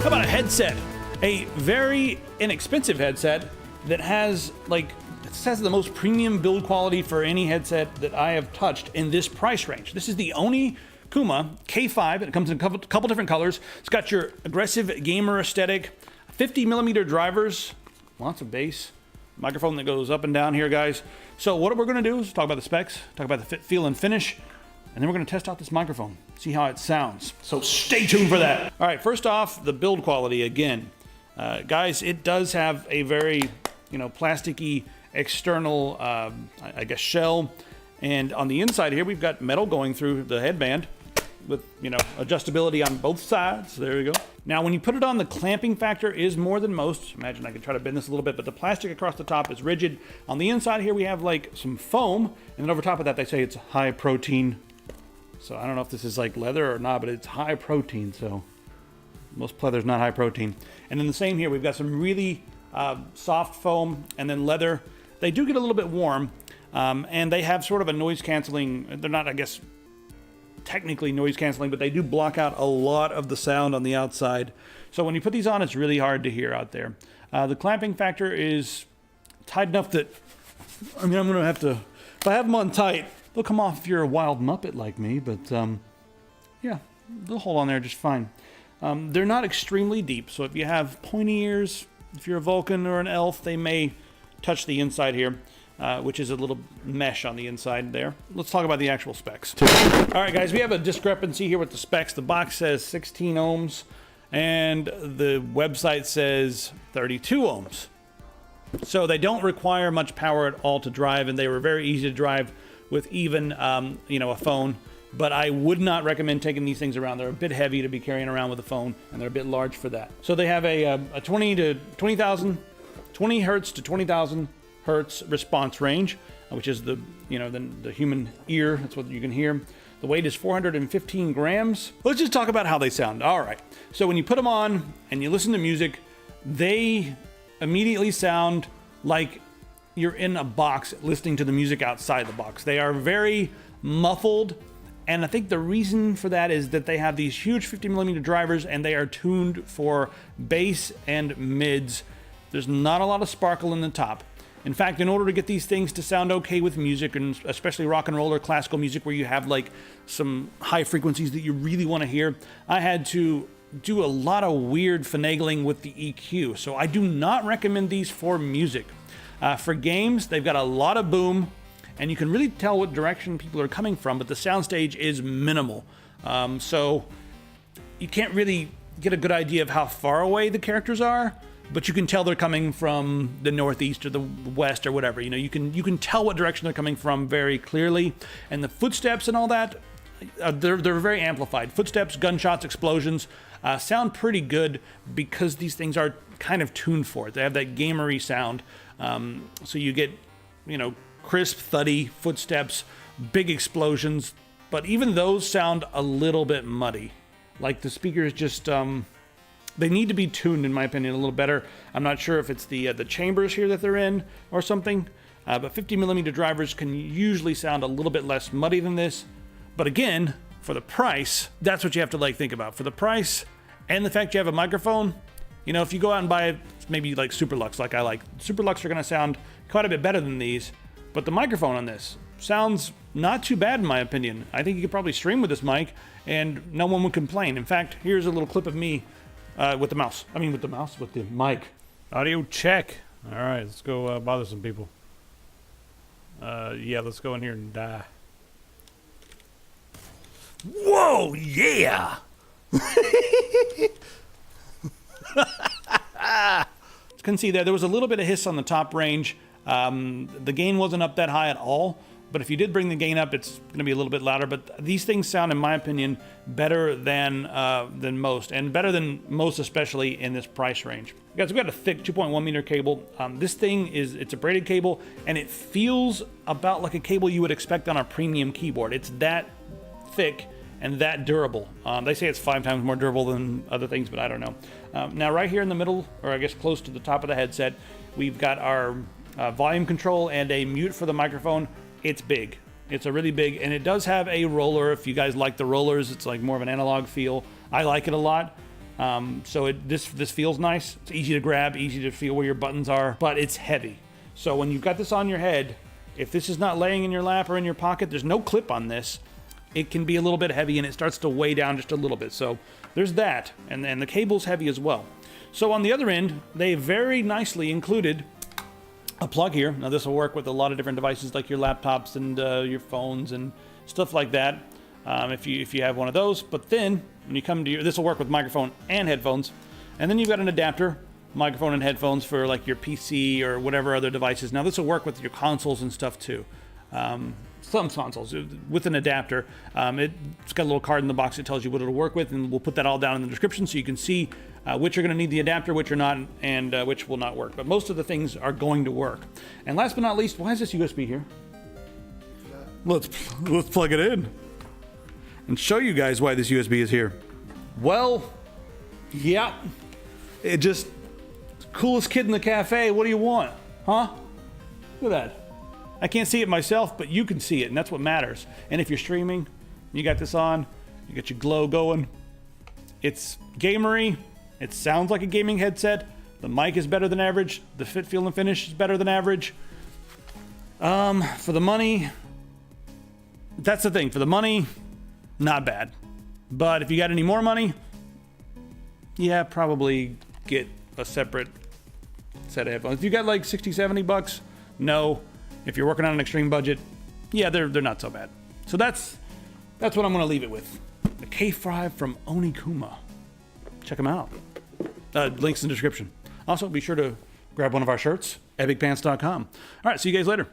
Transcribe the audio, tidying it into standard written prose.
How about a headset? A very inexpensive headset that has the most premium build quality for any headset that I have touched in this price range. This is the Onikuma K5, and it comes in a couple different colors. It's got your aggressive gamer aesthetic, 50mm drivers, lots of bass, microphone that goes up and down here, guys. So what we're gonna do is talk about the specs, talk about the fit, feel, and finish, and then we're gonna test out this microphone, see how it sounds. So stay tuned for that. All right, first off, the build quality again. Guys, it does have a very, plasticky external, I guess, shell. And on the inside here, we've got metal going through the headband with, adjustability on both sides. There we go. Now, when you put it on, the clamping factor is more than most. Imagine I could try to bend this a little bit, but the plastic across the top is rigid. On the inside here, we have like some foam. And then over top of that, they say it's high protein. So I don't know if this is like leather or not, but it's high protein. So most pleather's not high protein. And then the same here, we've got some really soft foam and then leather. They do get a little bit warm, and they have sort of a noise canceling. They're not, I guess, technically noise canceling, but they do block out a lot of the sound on the outside. So when you put these on, it's really hard to hear out there. The clamping factor is tight enough that, I'm going to have to, if I have them on tight, they'll come off if you're a wild Muppet like me, but yeah, they'll hold on there just fine. They're not extremely deep, so if you have pointy ears, if you're a Vulcan or an elf, they may touch the inside here, which is a little mesh on the inside there. Let's talk about the actual specs. All right, guys, we have a discrepancy here with the specs. The box says 16 ohms, and the website says 32 ohms. So they don't require much power at all to drive, and they were very easy to drive with even, a phone. But I would not recommend taking these things around. They're a bit heavy to be carrying around with a phone, and they're a bit large for that. So they have a 20 hertz to 20,000 hertz response range, which is the human ear. That's what you can hear. The weight is 415 grams. Let's just talk about how they sound. All right. So when you put them on and you listen to music, they immediately sound like you're in a box listening to the music outside the box. They are very muffled. And I think the reason for that is that they have these huge 50mm drivers, and they are tuned for bass and mids. There's not a lot of sparkle in the top. In fact, in order to get these things to sound okay with music, and especially rock and roll or classical music where you have like some high frequencies that you really want to hear, I had to do a lot of weird finagling with the EQ. So I do not recommend these for music. For games, they've got a lot of boom, and you can really tell what direction people are coming from, but the soundstage is minimal. So you can't really get a good idea of how far away the characters are, but you can tell they're coming from the northeast or the west or whatever. You can tell what direction they're coming from very clearly. And the footsteps and all that, they're very amplified. Footsteps, gunshots, explosions sound pretty good because these things are kind of tuned for it. They have that gamery sound. So you get, crisp, thuddy footsteps, big explosions, but even those sound a little bit muddy. Like the speakers just, they need to be tuned, in my opinion, a little better. I'm not sure if it's the chambers here that they're in or something, but 50mm drivers can usually sound a little bit less muddy than this. But again, for the price, that's what you have to think about. For the price and the fact you have a microphone, if you go out and buy maybe like Super Lux, like I like, Super Lux are gonna sound quite a bit better than these. But the microphone on this sounds not too bad in my opinion. I think you could probably stream with this mic and no one would complain. In fact, here's a little clip of me with the mic. Audio check. All right, let's go bother some people. Yeah, let's go in here and die. Whoa, yeah! You can see there was a little bit of hiss on the top range. The gain wasn't up that high at all, but if you did bring the gain up, it's going to be a little bit louder. But these things sound, in my opinion, better than most, and better than most, especially in this price range. Guys, we've got a thick 2.1 meter cable. This thing it's a braided cable, and it feels about like a cable you would expect on a premium keyboard. It's that thick and that durable. They say it's 5 times more durable than other things, but I don't know. Now, right here in the middle, or I guess close to the top of the headset, we've got our volume control and a mute for the microphone. It's big. It's a really big, and it does have a roller. If you guys like the rollers, it's like more of an analog feel. I like it a lot. So this feels nice. It's easy to grab, easy to feel where your buttons are, but it's heavy. So when you've got this on your head, if this is not laying in your lap or in your pocket, there's no clip on this. It can be a little bit heavy and it starts to weigh down just a little bit. So there's that, and then the cable's heavy as well. So on the other end, they very nicely included a plug here. Now this will work with a lot of different devices like your laptops and your phones and stuff like that. If you have one of those, but then when you come to this will work with microphone and headphones, and then you've got an adapter, microphone and headphones for like your PC or whatever other devices. Now this will work with your consoles and stuff too. Some consoles with an adapter. It's got a little card in the box that tells you what it'll work with, and we'll put that all down in the description so you can see which are going to need the adapter, which are not, and which will not work. But most of the things are going to work. And last but not least, why is this USB here? Let's plug it in and show you guys why this USB is here. Well, yeah, it just coolest kid in the cafe. What do you want, huh? Look at that. I can't see it myself, but you can see it, and that's what matters. And if you're streaming, you got this on, you got your glow going. It's gamery. It sounds like a gaming headset. The mic is better than average. The fit, feel, and finish is better than average. For the money, that's the thing. For the money, not bad. But if you got any more money, yeah, probably get a separate set of headphones. If you got like 60, 70 bucks, no. If you're working on an extreme budget, yeah, they're not so bad. So that's what I'm going to leave it with. The K5 from Onikuma. Check them out. Links in the description. Also, be sure to grab one of our shirts, epicpants.com. All right, see you guys later.